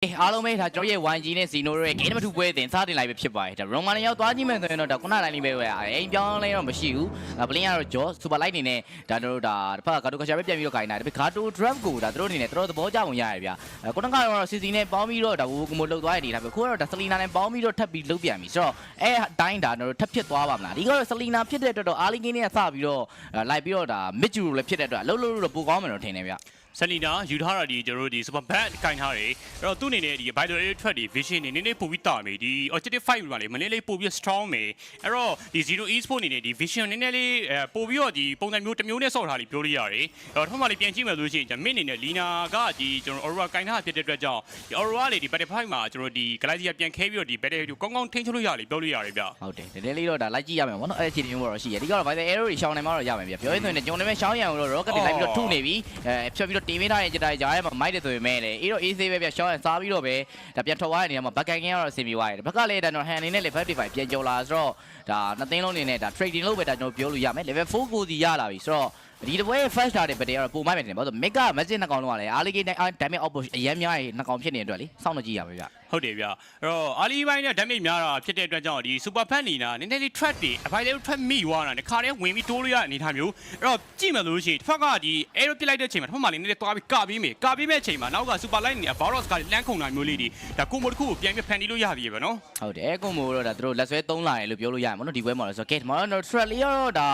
အားလုံးပဲဒါကျွန်တော်ရဲ့ YG နဲ့ Zeno ရဲ့ game တစ်ခုပွဲတင်စတင်လိုက်ပဲဖြစ်ပါတယ်ဒါ Roman ရောက်သွားကြည့်မယ်ဆိုရင်တော့ဒါခုနတိုင်းလေးပဲပဲအိမ်ပြောင်းလဲတော့မရှိဘူးဘလင်းကတော့ Jaw Super Light နေနဲ့ဒါတို့ဒါတစ်ဖက်က Gato Kacha ပဲပြန်ပြီးတော့ခိုင်းတာဒါပေမဲ့ Gato Drop ကိုဒါတို့အနေနဲ့တော်တော်သဘောကျပုံရရဗျာခုနကတော့ CC နဲ့ပေါင်းပြီးတော့ဒါကိုမို့လှုပ်သွားရနေတာပဲခုကတော့ဒါ Selena နဲ့ပေါင်းပြီးတော့ထပ်ပြီးလှုပ်ပြန်ပြီဆိုတော့အဲအတိုင်းဒါတို့ထပ်ဖြစ်သွားပါမလားဒီကတော့ Selena ဖြစ်တဲ့အတွက်တော့ early game နဲ့စပြီးတော့လိုက်ပြီးတော့ဒါ Mid Juro လည်းဖြစ်တဲ့အတွက်လှုပ်လို့ပိုကောင်းမယ်လို့ထင်နေဗျဆလီနာယူထားတာဒီကျွန်တော်တို့ဒီ super bad ကိုင်ထားတယ်အဲ့တော့သူ့အနေနဲ့ဒီ vitalထွက်ဒီ vision နေနည်းနည်းပို့ပြီးတာမယ်ဒီ objective 5မှာလေမလေးလေးပို့ပြီး strong မယ်အဲ့တော့ဒီ zero e-sport အနေနဲ့ဒီ vision နည်းနည်းလေးပို့ပြီးတော့ဒီပုံစံမျိုးတစ်မျိုးနဲ့ဆော့ထားလိပြောလို့ရတယ်အဲ့တော့ထပ်မှလေးပြန်ကြည့်မယ်ဆိုလို့ရှိရင် mid အနေနဲ့ lina ကဒီကျွန်တော် aurora ကိုင်ထားဖြစ်တဲ့အတွက်ကြောင့်ဒီ aurora လေဒီ battle 5မှာကျွန်တော်ဒီ galaxy ကပြန်ခဲပြီးတော့ဒီ battle ကိုကောင်းကောင်းထိန်းချုပ်လို့ရလိပြောလို့ရတယ်ဗျဟုတ်တယ်နည်းနည်းလေးတော့ဒါလိုက်ကြည့်ရမယ်ဗောနော်အဲ့ဒီအခြေအနေမျိုးတော့ရှိရဒီကတော့ vital arrow တွေရှောင်းနိုင်မှတော့ရမယ်ဗျပြောရင်းဆိုရင်ကျွန်တော်လည်းရှောင်းရအောင်လို့ rocket တွေလိုက်ပြီးတော့ထုနေပြီဖြတ်ပြီးတော့တင်ပေးထားရင်ကြတဲ့ကြားထဲမှာမိုက်တယ်ဆိုရင်မဲလေအေးတော့ AC ပဲဗျရှောင်းရစားပြီးတော့ပဲဒါပြန်ထွက်သွားတဲ့နေရာမှာဘက်ကန်ကင်းကတော့အဆင်ပြေသွားတယ်ဘက်ကလည်းဒါတော့ hand အနေနဲ့ level 55ပြန်ကျော်လာဆိုတော့ဒါနှစ်သိန်းလုံးအနေနဲ့ဒါ trading လုပ်ပဲဒါကျွန်တော်ပြောလို့ရမယ် level 4ကိုစီရလာပြီဆိုတော့ဒီတပွဲ first star တဲ့ဗတဲ့ကတော့ပုံမိုက်မယ်တင်ဘာလို့ mega magic နှစ်ကောင်လုံးကလည်း early game damage output အရင်များနှစ်ကောင်ဖြစ်နေတဲ့အတွက်လေစောင့်နေကြည့်ရမယ်ဗျဟုတ်တယ်ဗျအဲ့တော့ early ဘိုင်းနဲ့ damage များတာဖြစ်တဲ့အတွက်ကြောင့်ဒီ super fan နေတာနည်းနည်းလေး track တွေ available track မိသွားတာတခါတည်းဝင်ပြီးတိုးလို့ရအနေထားမျိုးအဲ့တော့ကြည့်မယ်လို့ရှိရင်တစ်ဖက်ကဒီ arrow ပစ်လိုက်တဲ့အချိန်မှာတစ်ဖက်မှာလည်းနည်းနည်းသွားပြီးကပြီးမဲ့အချိန်မှာနောက်က super light နဲ့ Varos ကလမ်းခုန်တာမျိုးလေးတွေဒါကိုမိုတစ်ခုကိုပြန်ပြီးဖန်တီးလို့ရပြီပဲနော်ဟုတ်တယ်ကိုမိုတော့ဒါသူတို့လက်ဆွဲသုံးလာတယ်လို့ပြောလို့ရမှာနော်ဒီပွဲမှာဆိုတော့ gate မှာတော့ track လေးတော့ဒါ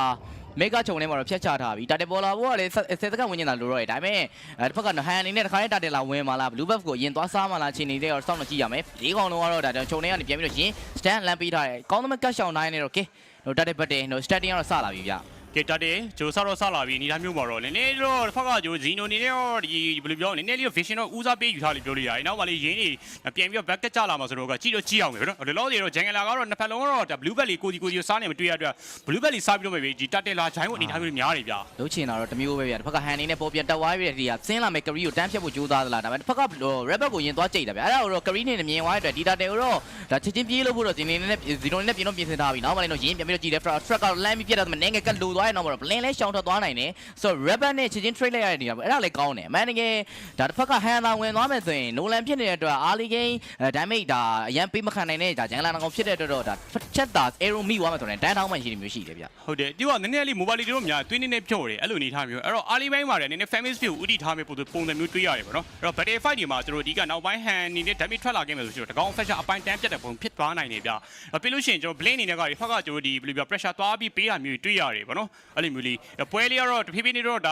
mega ချုံထဲမှာတော့ဖြတ်ချထားပြီတာတယ်ပေါ်လာဘောကလည်း10စက္ကန့်ဝင်နေတာလို့တော့ဒါပေမဲ့တစ်ဖက်ကဟန်အနေနဲ့တစ်ခါလေးတာတယ်လာဝင်มาလား blue buff ကိုအရင်သွားစားมาလားချိန်နေတဲ့တော့စောင့်နေကြည့်ရမယ်ဒီကောင်လုံးကတော့ဒါချုံထဲကနေပြန်ပြီးတော့ရင် stand လမ်းပေးထားတယ်ကောင်းသမက်ကတ်ရှောင်းနိုင်နေတော့ okay ဟိုတာတယ်ဘတ်တယ်ဟို starting ကတော့စလာပြီဗျကဲတတဲ့ဂျိုဆောက်တော့ဆောက်လာပြီအနေထားမျိုးမှာတော့နည်းနည်းတော့တစ်ဖက်ကဂျိုဇီနိုနေနဲ့တော့ဒီဘယ်လိုပြောနည်းနည်းလေး vision တော့ဦးစားပေးယူထားလို့ပြောလို့ရတယ်နောက်မှလေးရင်းနေပြန်ပြီးတော့ back ကြလာမှာဆိုတော့ကကြည့်တော့ကြည့်အောင်ပဲနော်ဒီလောတွေတော့ဂျန်ဂလာကတော့နှစ်ဖက်လုံးကတော့ blue belt လေးကိုစီစားနေမတွေ့ရအတွက် blue belt လေးစားပြီးတော့ပဲဒီတက်တယ်လာဂျိုင်းကိုအနေထားမျိုးများတယ်ဗျာလုံးချင်တာတော့တမျိုးပဲဗျာတစ်ဖက်ကဟန်နေနဲ့ပေါ်ပြန်တက်သွားပြီးတဲ့ဒီကဆင်းလာမဲ့ career ကိုတန်းဖြတ်ဖို့ကြိုးစားသလားဒါပေမဲ့တစ်ဖက်က red belt ကိုရင်သွားကြိတ်တာဗျာအဲ့ဒါကိုတော့ career နဲ့မြင်သွားတဲ့အတွက်ဒီတာတယ်ကိုတော့ဒါချက်ချင်းပြေးလို့ဖို့တော့ဒီနေနဲ့ဒီလိုနဲ့ပြင်တော့ပြင်ဆင်ထားပြီနောက်မှလည်းတော့ရင်းပြန်ပြီးတော့ကြည့်တယ် track ကလမ်းပြီးပြတ်တာဆိုမှနည်းငယ်ကလိုသွားရင်တော့ blend လဲရှောင်းထွက်သွားနိုင်တယ်ဆိုတော့ rubber နဲ့ချင်းချင်း trade လိုက်ရတဲ့နေရာပေါ့အဲ့ဒါလည်းကောင်းတယ်အမှန်တကယ်ဒါတစ်ဖက်ကဟန်သာဝင်သွားမယ်ဆိုရင် Nolan ဖြစ်နေတဲ့အတွက် early game damage ဒါအရန်ပေးမခံနိုင်တဲ့ဒါဂျန်လာကောင်ဖြစ်တဲ့အတွက်တော့ဒါချက်တာ arrow မိသွားမယ်ဆိုရင်တန်းထောင်းမှရှိနေမျိုးရှိတယ်ဗျဟုတ်တယ်ဒီကနည်းနည်းလေး mobile တွေတော့များတွင်းနေဖြော့တယ်အဲ့လိုနေထားမျိုးအဲ့တော့ early ဘိုင်းမှာလည်းနည်းနည်း famous ကိုဥတီထားမယ်ပုံစံမျိုးတွေးရတယ်ပေါ့နော်အဲ့တော့ battle fight တွေမှာတို့ဒီကနောက်ပိုင်း hand နေတဲ့ damage ထွက်လာခဲ့မယ်ဆိုတော့တကောင် fashion အပိုင်းတန်းပြတ်တဲ့ပုံဖြစ်သွားနိုင်တယ်ဗျပြီးလို့ရှိရင်ကျွန်တော် blade အနေနဲ့ကဒီဖက်ကကျွန်တော်ဒီဘယ်လိုပြော pressure သွားပြီးပေးတာမျိုးတွေးရတယ်ပေါ့နော်အဲ့လိုမျိုးလေးပွဲလေးကတော့တဖြည်းဖြည်းတော့ဒါ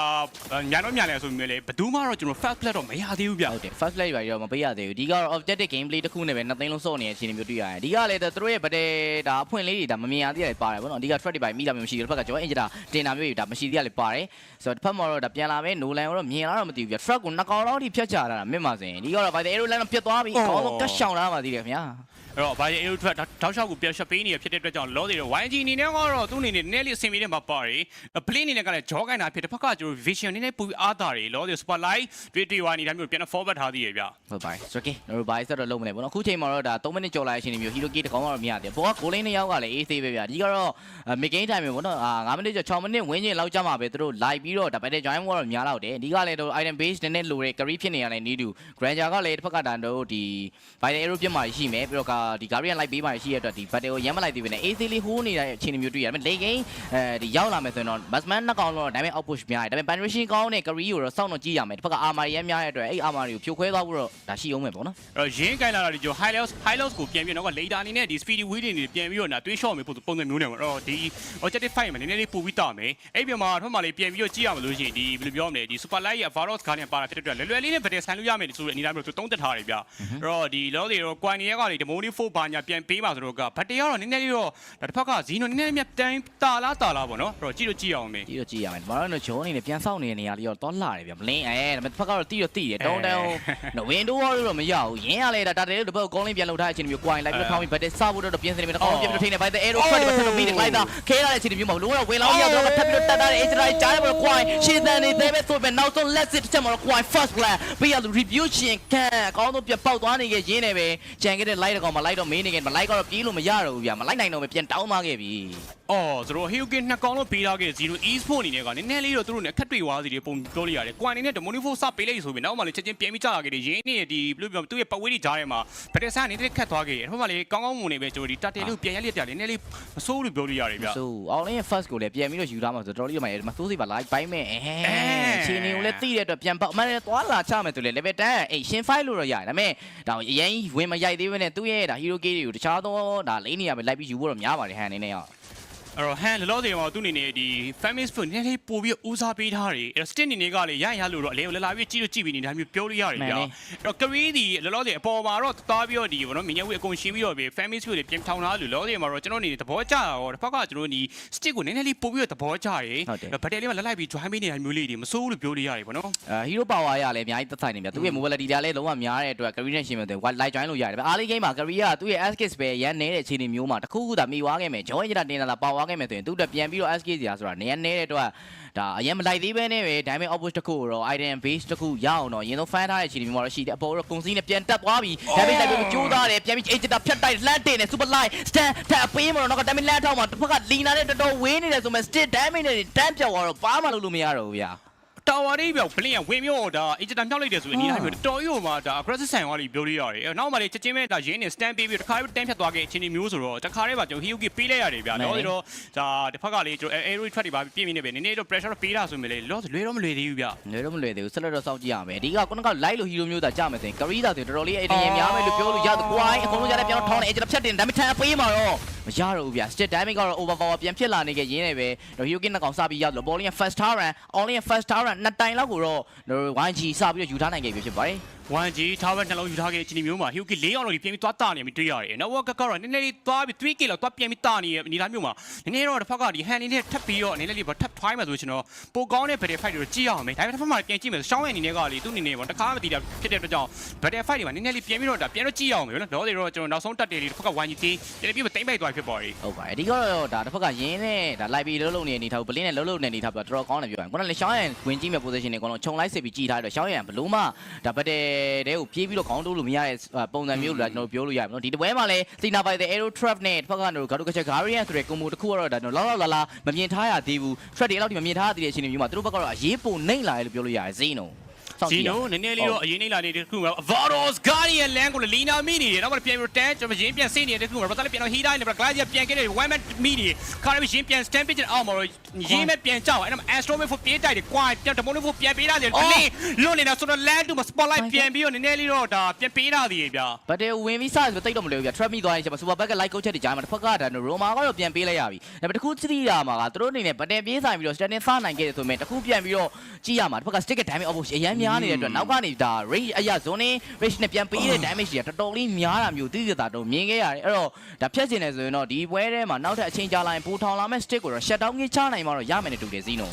ညာတော့ညာလဲဆိုမျိုးလေဘယ်သူမှတော့ကျွန်တော် fast play တော့မရသေးဘူးဗျဟုတ်တယ် fast play တွေတော့မပေးရသေးဘူးဒီကတော့ objective gameplay တစ်ခုနဲ့ပဲနှစ်သိန်းလုံးစော့နေတဲ့အခြေအနေမျိုးတွေ့ရတယ်ဒီကလည်းသူတို့ရဲ့ဗတဲ့ဒါအဖွင့်လေးတွေဒါမမြင်ရသေးတယ်ပါတယ်ဗောနော်ဒီက track တွေပါမိတာမျိုးမရှိဘူးတစ်ဖက်ကကျွန်တော် engine တင်တာမျိုးတွေဒါမရှိသေးရလေပါတယ်ဆိုတော့တစ်ဖက်မှာတော့ဒါပြန်လာမယ် Nolan ကတော့မြင်လာတော့မသိဘူးဗျ track ကိုနှစ်ကောင်လောက်ထိဖြတ်ချတာမြင့်ပါစင်ဒီကတော့ဗတဲ့ arrow line ပြတ်သွားပြီခေါင်းကတ်ရှောင်လာမှသိတယ်ခင်ဗျာအဲ့တော့ဘာရဲ့ arrow ထွက်တောက်လျှောက်ကိုပြန်ရှက်ပေးနေရဖြစ်တဲ့အတွက်ကြောင့်လောတွေတော့ YG အနေနဲ့ကတော့သူ့အနေနဲ့နည်းနည်းလေးအဆင်ပြေနေမှာပါတယ် play အနေနဲ့ကလည်း jaw ကိုင်းတာဖြစ်တစ်ဖက်ကကျွန်တော် vision နည်းနည်းပူအားတာတွေလောတွေ spotlight တွေ့ဝါနေတာမျိုးပြန် forward ထားသေးရဗျဟုတ်ပါတယ်ဆိုတော့ကျွန်တော်ဘာဆက်တော့လုံးမလဲပေါ့နော်အခုချိန်မှာတော့ဒါ3မိနစ်ကျော်လာတဲ့အချိန်မျိုး hero key တကောင်တော့မရသေးဘူးဘောကကိုလင်းနှစ်ယောက်ကလည်း AC ပဲဗျဒီကတော့ mid game time ပေါ့နော်5မိနစ်ကျော်6မိနစ်ဝင်းချင်းလောက်ကြမှာပဲသူတို့ live ပြီးတော့ဒါ battle join ကတော့များတော့တယ်ဒီကလည်းတော့ item base နည်းနည်းလိုတဲ့ carry ဖြစ်နေရတဲ့ need to granger ကလည်းတစ်ဖက်ကတန်တော့ဒီ vital arrow ပြတ်မှာရှိမယ်ပြီးတော့ဒီ guardian light ပေးမှာရှိရတဲ့အတွက်ဒီ battle ကိုရမ်းမလိုက်သေးဘူးနဲ့ AC လေးဟိုးနေတဲ့အခြေအနေမျိုးတွေ့ရတယ် late game ဒီရောက်လာမယ်ဆိုရင်တော့ batsman နှစ်ကောင်တော့ damage output များတယ်ဒါပေမဲ့ penetration ကောင်းတဲ့ carry ကိုတော့စောင့်တော့ကြည့်ရမယ်တစ်ဖက်က armor ရမ်းများတဲ့အတွက်အဲ့ armor ကိုဖြိုခွဲသွားဖို့တော့ဒါရှိအောင်မယ်ပေါ့နော်အဲ့ရင်းကိုင်းလာတာဒီကျော် high loss ကိုပြန်ပြီးတော့ later အနေနဲ့ဒီ speedy wheel တွေပြန်ပြီးတော့တွေးလျှော့မယ်ပုံစံမျိုးနဲ့ပေါ့အဲ့တော့ဒီ objective fight မှာနည်းနည်းလေးပို့ပြီးတာမယ်အဲ့ပြမှာထွန်းမှလေးပြန်ပြီးတော့ကြည့်ရမလို့ရှိရင်ဒီဘယ်လိုပြောမလဲဒီ super light ရဲ့ Varos ကားနဲ့ပါတာဖြစ်တဲ့အတွက်လွယ်လွယ်လေးနဲ့ဗတဲ့ဆိုင်လို့ရမယ်ဆိုတဲ့အနေနဲ့မျိုးသူတုံးတက်ထားတယ်ဗျအဲ့တော့ဒီလောတွေတော့ coin တွေကလေဒီ money 4ဘာညာပြန်ပေးပါဆိုတော့ကဗတဲ့ကတော့နည်းနည်းလေးတော့တစ်ဖက်ကဇီနိုနည်းနည်းလေးတိုင်းတာလားပေါ့နော်အဲ့တော့ကြည့်အောင်မယ်ကြည့်ရမယ်ဒီမှာတော့ဂျုံအနေနဲ့ပြန်ဆောက်နေတဲ့နေရာလေးတော့တောလာတယ်ဗျမလင်းဒါပေမဲ့တစ်ဖက်ကတော့တီးတယ်တုံးတောင်းဝင်းဒိုးတော့မရဘူးရင်းရလေဒါတယ်တစ်ဖက်ကောင်းလေးပြန်လှုပ်ထားတဲ့အချိန်မျိုး coin လိုက်ပြီးတော့ဖောင်းပြီးဗတဲ့ဆောက်ဖို့တော့ပြင်စနေပြီတော့ပြန်ပြီးတော့ထိနေပါတယ် arrow ဖတ်ပြီးတော့ပြီးတယ်လိုက်တာခဲရတဲ့အချိန်မျိုးမှာလုံးဝဝင်လောင်းရောက်တော့ထပ်ပြီးတော့တက်တာတဲ့ HDI ကြားရမှာ coin ရှင်းတဲ့နေတဲ့ပဲဆိုပဲနောက်ဆုံး let's it ချက်မှာ coin first plan ပြီးရ review ရှင်ခံအကောင်းဆုံးပြပေါက်သွားနေခဲ့ရင်းနေပဲကြံခဲ့တဲ့ light ကောင်မ light တော့မင်းနေခဲ့မ light ကတော့ပြေးလို့မရတော့ဘူးဗျမ light နိုင်တော့ပဲပြန်တောင်းသွားခဲ့ပြီ အော်ဆိုတော့ Hyukin နှစ်ကောင်လုံးပေးထားခဲ့0 e-sport အနေနဲ့ကနည်းနည်းလေးတော့သူတို့နဲ့ခက်တွေ့သွားစီတွေပုံပြောလို့ရတယ်။ကွမ်အနေနဲ့ Demonifor စပေးလိုက်ဆိုပြီးနောက်မှလည်းချက်ချင်းပြန်ပြီးကြလာခဲ့တယ်။ရင်းနဲ့ဒီဘယ်လိုပြောသူ့ရဲ့ပတ်ဝေးတွေကြားထဲမှာဗတက်ဆန်အနေနဲ့ခက်သွားခဲ့တယ်။ဟိုမှာလေကောင်းကောင်းမွန်နေပဲကျွန်တော်ဒီတာတယ်လေးကိုပြန်ရလက်တယ်နည်းနည်းလေးမဆိုးလို့ပြောလို့ရတယ်ဗျ။ ဆိုအောင်လင်းရဲ့ first ကိုလည်းပြန်ပြီးတော့ယူထားမှာဆိုတော့တော်တော်လေးမှမစိုးစိပါ like ပိုင်းမဲ့ချင်းနေကိုလည်းသိတဲ့အတွက်ပြန်ပေါက်မှလည်းသွားလာချမယ်ဆိုလေ level 10အဲ့ရှင်5လို့တော့ရတယ်ဒါပေမဲ့ဒါအရင်ဝင်မရိုက်သေးဘဲနဲ့သူ့ရဲ့ဒါ hero key တွေကိုတခြားသောဒါလိမ့်နေရပဲလိုက်ပြီးယူဖို့တော့များပါတယ်ဟန်အနေနဲ့ရော အဲ့တော့ဟန်လောလောဆယ်မှာသူ့အနေနဲ့ဒီ famous food နည်းနည်းပို့ပြီးဦးစားပေးထားတယ်အဲ့တော့ stick အနေနဲ့ကလည်းရလို့တော့အလဲလာပြီးကြည့်ပြီးနေတာမျိုးပြောလို့ရတယ်ဗျာအဲ့တော့ career ဒီလောလောဆယ်အပေါ်မှာတော့သွားပြီးတော့ဒီဘောနော်မြင်ရဝေးအကုန်ရှင်းပြီးတော့ famous food တွေပြင်ထောင်ထားလို့လောလောဆယ်မှာတော့ကျွန်တော်အနေနဲ့သဘောကျတာရောတစ်ဖက်ကကျွန်တော်ဒီ stick ကိုနည်းနည်းလေးပို့ပြီးတော့သဘောကျတယ်ဗတ်တယ်လေးမှာလိုက်ပြီး join ပေးနေတာမျိုးလေးတွေမစိုးလို့ပြောလို့ရတယ်ဗောနော် hero power ရလည်းအများကြီးသက်ဆိုင်နေဗျာသူ့ရဲ့ mobility တွေလည်းလုံးဝများတဲ့အတွက် career နဲ့ရှင်းမယ်ဆိုရင် light join လို့ရတယ်ဗျာအားလေး game မှာ career ကသူ့ရဲ့ SK ပဲရန်နေတဲ့အခြေအနေမျိုးမှာတခုခုသာမိသွားခဲ့မယ် join ရတာတင်လာပါသွားခဲ့မယ်ဆိုရင်သူ့တက်ပြန်ပြီးတော့ SK စီရာဆိုတာနေနေတဲ့အတွက်ဒါအရင်မလိုက်သေးပဲနဲ့ပဲ diamond output တစ်ခုတော့ item base တစ်ခုရအောင်တော့ရင်တော့ fan ထားတဲ့အခြေအနေမျိုးမှာတော့ရှိတယ်အပေါ်တော့ကုန်စည်နဲ့ပြန်တက်သွားပြီ damage တိုက်ပြီးကြိုးစားတယ်ပြန်ပြီး agent ဖြတ်တိုက်လှမ်းတင်တယ် super light stand တက်ပေးမှာတော့ damage လမ်းထောက်မှာတစ်ဖက်က lina နဲ့တော်တော်ဝင်းနေတယ်ဆိုမှ stick damage နဲ့တန်းပြောက်သွားတော့ဘာမှလုပ်လို့မရတော့ဘူးဗျာ တာဝါလေးပြောက်ဘလင်းဝင်မျိုးဒါ agent မြောက်လိုက်တယ်ဆိုရင်ဒီဟာမျိုးတော်ရို့မှာဒါ aggressive ဆိုင်သွားလိပြောလို့ရတယ်။နောက်မှလည်းချက်ချင်းပဲဒါရင်းနေ stand ပေးပြီးတခါတည်းတန်းဖြတ်သွားခဲ့ချင်းမျိုးဆိုတော့တခါတည်းမှာကျွန်တော် Hyuki ပေးလိုက်ရတယ်ဗျာ။တော့ဒါတစ်ဖက်ကလေကျွန်တော် aero trap တွေပါပြင်းပြင်းနေပဲနည်းနည်းတော့ pressure ပေးတာဆိုရင်လေလောလွယ်တော့မလွယ်သေးဘူးဗျ။လွယ်တော့မလွယ်သေးဘူးဆက်လက်တော့စောင့်ကြည့်ရမယ်။ဒီကခုနက light လို့ hero မျိုးသာကြမယ်ဆိုရင် career သာဆိုတော်တော်လေးအရင်များမယ်လို့ပြောလို့ရတယ်။ကိုင်းအကုန်လုံးရတဲ့ပြောင်းထောင်းနေ agent ဖြတ်တင် damage ထပ်ပေးမှာတော့မရတော့ဘူးဗျာ stick damage ကတော့ overpower ပြန်ဖြစ်လာနေခဲ့ရင်းနေပဲတော့ Hyuki နှစ်ကောင်စပြီးရောက်လို့ bowling first tower only first tower နှစ်တိုင်လောက်ကိုတော့ YG စပြီးတော့ယူထားနိုင်ခဲ့ပြီဖြစ်ပါတယ် 1G ထားပဲနှလုံးယူထားခဲ့ချင်းမျိုးမှာ Hyuki 4အောင်လို့ပြန်ပြီးသွားတာနေပြီတွေ့ရတယ်။ နောက်ဝက်ကတော့နည်းနည်းလေးသွားပြီး 3K လောက်သွားပြန်ပြီးတာနေအနေသားမျိုးမှာနည်းနည်းတော့တစ်ဖက်ကဒီ hand နေနဲ့ထပ်ပြီးတော့နည်းနည်းလေးထပ်ဖိုင်းမှဆိုရှင်တော့ပိုကောင်းတဲ့ battle fight တွေကြည့်ရအောင်မယ်။ဒါပေမဲ့တစ်ဖက်မှာပြန်ကြည့်မယ်ရှောင်းရဲ့အနေနဲ့ကလေသူ့အနေနဲ့ပေါ့တခါမတည်တာဖြစ်တဲ့အတွက်ကြောင့် battle fight တွေမှာနည်းနည်းလေးပြန်ပြီးတော့ပြန်တော့ကြည့်ရအောင်မယ်နော်။တော့တွေတော့ကျွန်တော်နောက်ဆုံးတက်တယ်လေးတစ်ဖက်က 1G ပြန်ပြီးတိမ့်ပိုက်သွားဖြစ်ပေါ်ပြီ။ ဟုတ်ပါတယ်အဓိကတော့ဒါတစ်ဖက်ကရင်းနဲ့ဒါ live ပြီးလုံးနေနေထားဘူး blink နဲ့လုံးနေနေထားပြီးတော့တော်တော်ကောင်းတယ်ပြောရင်ခုနကလေရှောင်းရဲ့ဝင်ကြည့်မဲ့ position တွေအကုန်လုံးခြုံလိုက်စစ်ပြီးကြည့်ထားတော့ရှောင်းရဲ့ဘလို့မှဒါ battle တွေကိုပြေးပြီးတော့ခေါင်းတိုးလို့မရတဲ့ပုံစံမျိုးလို့ကျွန်တော်ပြောလို့ရတယ်နော်ဒီတပွဲမှာလည်းစီနာပိုင်တဲ့ aero trap နဲ့တစ်ဖက်ကတော့ gato catcher guardian ဆိုတဲ့ combo တစ်ခုကတော့ဒါလောက်လာမမြင်ထားရသေးဘူး trap တွေအဲ့လောက်ဒီမမြင်ထားရသေးတဲ့အချိန်မျိုးမှာသူတို့ဘက်ကတော့အရေးပုံနှိမ့်လာတယ်လို့ပြောလို့ရတယ်ဈေးနှုန်းဒီနိုနည်းနည်းလေးတော့အရင်နေလာနေတဲ့ခုမှာ Varos Guardian Land ကိုလီနာမိနေတယ်နောက်မှပြန်ပြီးတန်းကျွန်တော်ရင်းပြန်စိနေတဲ့ခုမှာဘာသာလည်းပြန်တော့ Hida နဲ့ Gladia ပြန်ခဲ့တယ် One Man မိနေခါရပြီးရင်းပြန် stand pitch အောင်မှာတော့ရင်းမဲ့ပြန်ကြောက်အဲ့ဒါ Astromet ဖို့ပြေးတိုက်တယ်ကွာပြန် Demon ဖို့ပြန်ပေးရတယ် Blink လွတ်နေတာဆိုတော့ Land မှာ Spotlight ပြန်ပြီးတော့နည်းနည်းလေးတော့ဒါပြန်ပေးရသေးတယ်ဗျာ but ဝင်ပြီးစဆိုတိတ်တော့မလို့ဗျာ trap မိသွားရင်ကျမ super back က light coach ချက်တွေကြားမှာတစ်ဖက်ကဒါ Roma ကတော့ပြန်ပေးလိုက်ရပြီဒါပေမဲ့တခုသိရမှာကသူတို့အနေနဲ့ button ပြေးဆိုင်ပြီးတော့ standing စနိုင်ခဲ့တယ်ဆိုပေမဲ့တခုပြန်ပြီးတော့ကြည့်ရမှာတစ်ဖက်က stick damage option အရန်များနေတဲ့အတွက်နောက်ကနေဒါ range အရာ zone range နဲ့ပြန်ပေးတဲ့ damage တွေကတော်တော်လေးများတာမျိုးသိသိသာတော့မြင်ခဲ့ရတယ်အဲ့တော့ဒါဖြတ်စင်နေဆိုရင်တော့ဒီပွဲထဲမှာနောက်ထပ်အချိန်ကြာလာရင်ပိုထောင်လာမဲ့ stick ကိုတော့ shut down ကြီးချနိုင်မှာတော့ရမယ်နဲ့တူတယ်ဇီနိ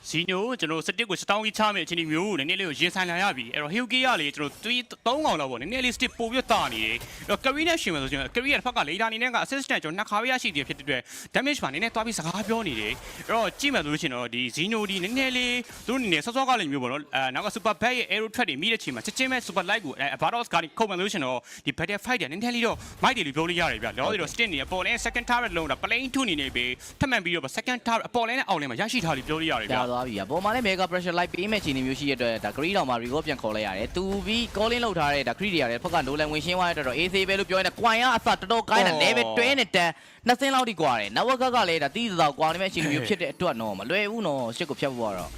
ုဇီနိုကျွန်တော်စတစ်ကိုစတောင်းကြီးချမယ်အချိန်မျိုးနည်းနည်းလေးကိုရင်ဆိုင်လာရပြီအဲ့တော့ Hyuki ကလေကျွန်တော်3កောင်လောက်ပေါ့နည်းနည်းလေး stick ပို့ပြီးတာနေတယ်အဲ့တော့ Career နဲ့ရှင်မယ်ဆိုရင် Career တစ်ဖက်က later အနေနဲ့က assistant ကျွန်တော်နှစ်ခါပဲရရှိသေးဖြစ်တဲ့အတွက် damage မှာနည်းနည်းသွားပြီးစကားပြောနေတယ်အဲ့တော့ကြည့်မယ်ဆိုလို့ရှိရင်တော့ဒီ Zeno ဒီနည်းနည်းလေးသူတို့အနေနဲ့စောစောကလည်းမျိုးပေါ့နော်နောက်က super back ရဲ့ aero trap တွေမိတဲ့ချိန်မှာချက်ချင်းပဲ super light ကိုVaros ကနေခုတ်မယ်လို့ရှိရင်တော့ဒီ battle fight တွေနည်းနည်းလေးတော့ might တွေလို့ပြောလို့ရတယ်ဗျာလောလောဆယ်တော့ stick နေအပေါ်လဲ second target လုံးတာ plane 2နေနေပြီထပ်မှန်ပြီးတော့ second target အပေါ်လဲနဲ့အောက်လဲမှာရရှိထားလို့ပြောလို့ရတယ်ဗျာသွားပြီပေါ်မှာလည်း mega pressure light ပေးမဲ့ခြေနေမျိုးရှိရတဲ့အတွက်ဒါ grid တောင်မှာ record ပြန်ခေါ်လိုက်ရတယ်သူပြီး calling လုပ်ထားတဲ့ဒါ grid တွေရတယ်ဖက်က low line ဝင်ရှင်းသွားတဲ့အတွက် AC ပဲလို့ပြောရတယ် coin ကအစတော်တော်ကိုင်းတယ် level 12နဲ့တန်းနှစ်စင်းလောက်ထိကွာတယ် network ကလည်းဒါတီးသောကွာနေမဲ့ခြေနေမျိုးဖြစ်တဲ့အတွက်တော့မလွယ်ဘူးနော်ရှစ်ကိုဖြတ်ဖို့ကတော့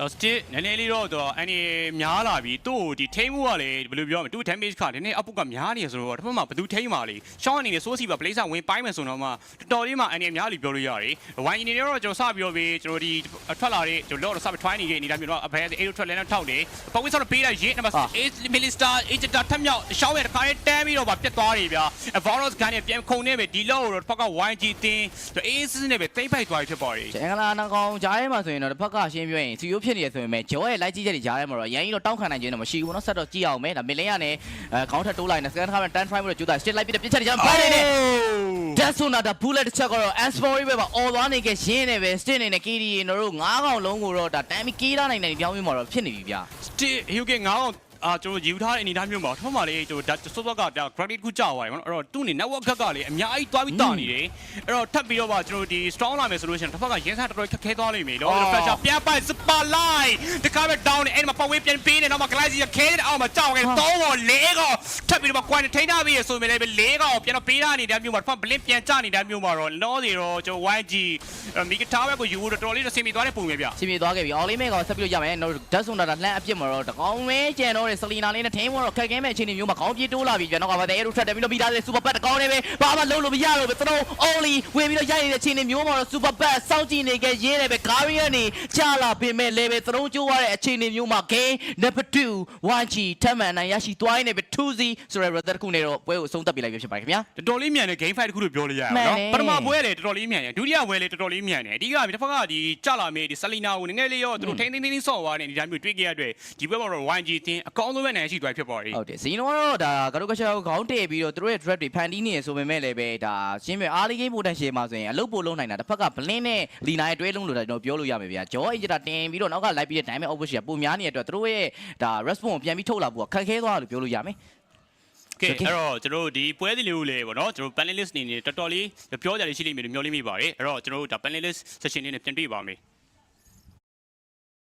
stick နည်းနည်းလေးတော့အနေများလာပြီသူ့ဒီထိမှုကလည်းဘယ်လိုပြောမလဲသူ့ damage ကနည်းနည်းအပုတ်ကများနေဆိုတော့တစ်ဖက်မှာဘယ်သူထိမှာလဲရှောင်းအနေနဲ့စိုးစီပါ blazer ဝင်ပိုင်းမယ်ဆိုတော့မှတော်တော်လေးမှအနေများလိပြောလို့ရတယ်ဝိုင်းအနေနဲ့တော့ကျွန်တော်စပြီးတော့ကျွန်တော်ဒီထွက်လာတဲ့ကျွန်တော်လောစပြီး try နေခဲ့နေတာမျိုးတော့အဘယ်အေးထွက်လဲနဲ့ထောက်တယ်ပတ်ဝန်းကျင်တော့ပေးလိုက်ရေးနံပါတ်8 Millistar agent ထက်မြောက်ရှောင်းရဲ့တစ်ခါလေးတန်းပြီးတော့ပြတ်သွားတယ်ဗျာ Varos ကနေပြန်ခုန်နေပဲဒီလောက်တော့တစ်ဖက်က YG တင်းအေးစစ်နဲ့ပဲတိမ့်ပိုက်သွားပြီဖြစ်ပါလေအင်္ဂလာနှကောင်ကြားထဲမှာဆိုရင်တော့တစ်ဖက်ကရှင်းပြရင်စီယိုးဖြစ်နေရဆိုရင်မဲ့ဂျောရဲ့လိုက်ကြည့်ချက်တွေကြားထဲမှာတော့ရန်ကြီးတော့တောင်းခံနိုင်ခြင်းတော့မရှိဘူးเนาะဆက်တော့ကြည့်အောင်မယ်ဒါမင်းလင်းကနေခေါင်းထက်တိုးလိုက်နေစကန်ထားတဲ့10 try လို့ကြိုးတာ straight လိုက်ပြီးပြစ်ချက်တွေကြားမှာပါတယ် That's so not the bullet ချက်ကတော့ Asbury ပဲပါ all သွားနေခဲ့ရင်းနေပဲ stick နေနဲ့ KD တို့9កောင်လုံးကိုတော့ဒါတမ်းပြီးကေးထားနိုင်တဲ့ဒီပြောင်းမျိုးမှာတော့ဖြစ်နေပြီဗျာ stick Hyuki 9កောင် ကျွန်တော်ယူထားတဲ့အနေအထားမျိုးမှာထောက်မှလေးကျွန်တော်စောစောကဒါ credit ကူကြောက်သွားတယ်ပေါ့နော်အဲ့တော့သူ့အနေ network ခက်ကလေအများကြီးတွားပြီးတာနေတယ်အဲ့တော့ထပ်ပြီးတော့ကျွန်တော်ဒီ strong လာမယ်ဆိုလို့ရှိရင်တစ်ဖက်ကရင်းစားတော်တော်ခက်ခဲသွားလိမ့်မယ်လော pressure ပြန်ပိုက် spotlight တခါပဲ down နဲ့အဲ့မှာပတ်ဝေးပြန်ပေးနေတော့မှ glass ရခဲတဲ့အောက်မှာကြောက်ခဲ့3ကော4ကောထပ်ပြီးတော့ quantity ထိန်းထားပြီးဆိုပေမဲ့လည်း4ကောပြန်တော့ပေးထားနေတဲ့မျိုးမှာတစ်ဖက် blink ပြန်ကျနေတဲ့မျိုးမှာတော့လောစီတော့ကျွန်တော် YG မိကထားဘက်ကိုယူဖို့တော်တော်လေးတော့ဆင်ပြေသွားတဲ့ပုံပဲဗျ စီမြေသွားခဲ့ပြီအော်လေးမဲကောင်ဆက်ပြီးလို့ရမယ်နော်ဓာတ်ဆုံတာလှမ်းအပြစ်မှာတော့တကောင်းမဲကျန်တော့တဲ့ဆလီနာလေးနဲ့ထင်းမောတော့ခက်ခဲမဲ့အခြေအနေမျိုးမှာခေါင်းပြေးတိုးလာပြီပြန်တော့ကပါတဲ့အဲ့လိုထက်တယ်ပြီးတော့ပြီးသားတဲ့စူပါဘတ်တကောင်းနေပဲဘာမှလုံးလို့မရတော့ဘူးသူတို့ only ဝင်ပြီးတော့ရိုက်နေတဲ့အခြေအနေမျိုးမှာတော့စူပါဘတ်စောင့်ကြည့်နေခဲ့ရေးတယ်ပဲဂါရီယန်နေချလာပြင်မဲ့လေပဲသူတို့ကျိုးရတဲ့အခြေအနေမျိုးမှာ game number 2 YG ထပ်မံနိုင်ရရှိသွားနေပဲ 2Z ဆိုတဲ့ brother ခုနေတော့ပွဲကိုအဆုံးသတ်ပြလိုက်ပြီဖြစ်ပါတယ်ခင်ဗျာ တော်တော်လေးမြန်တဲ့ game fight တစ်ခုလို့ပြောလို့ရအောင်နော်ပထမပွဲလေတော်တော်လေးမြန်တယ်ဒုတိယပွဲလေတော်တော်လေးမြန်တယ်အဓိကတစ်ဖက်ကဒီကြလာမေးဒီဆလီနာကိုနည်းနည်းလေးရောသူတို့ထိန်းသိမ်းဆော့သွားတယ်ဒီတိုင်းမျိုးတွေ့ကြရတဲ့ဒီပွဲမှာတော့ YG တင်းအကောင်းဆုံးပဲနိုင်ရှိသွားဖြစ်ပါတယ် ဟုတ်တယ်ဇီနိုကတော့ဒါကတော့ကချောခေါင်းတည့်ပြီးတော့သူတို့ရဲ့ drop တွေဖန်တီးနေရဆိုပေမဲ့လည်းပဲဒါရှင်းပြအားလေး game potential မှာဆိုရင်အလုပ်ပို့လုံးနိုင်တာတစ်ဖက်က blink နဲ့ lina ရဲ့တွဲလုံးလို့ဒါကျွန်တော်ပြောလို့ရမယ်ဗျာဂျောအင်ဂျတာတင်ပြီးတော့နောက်ကလိုက်ပြီးတဲ့ diamond option ကပုံများနေတဲ့အတွက်သူတို့ရဲ့ဒါ response ကိုပြန်ပြီးထုတ်လာဖို့ခက်ခဲသွားတယ်လို့ပြောလို့ရမယ်ကဲအဲ့တော့ကျွန်တော်တို့ဒီပွဲစီလေးကိုလည်းဗောနော်ကျွန်တော် panelist အနေနဲ့တော်တော်လေးပြောကြရရှိလိမ့်မယ်လို့မျှော်လင့်မိပါတယ်အဲ့တော့ကျွန်တော်တို့ဒါ panelist session လေးနဲ့ပြန်တွေ့ပါမယ်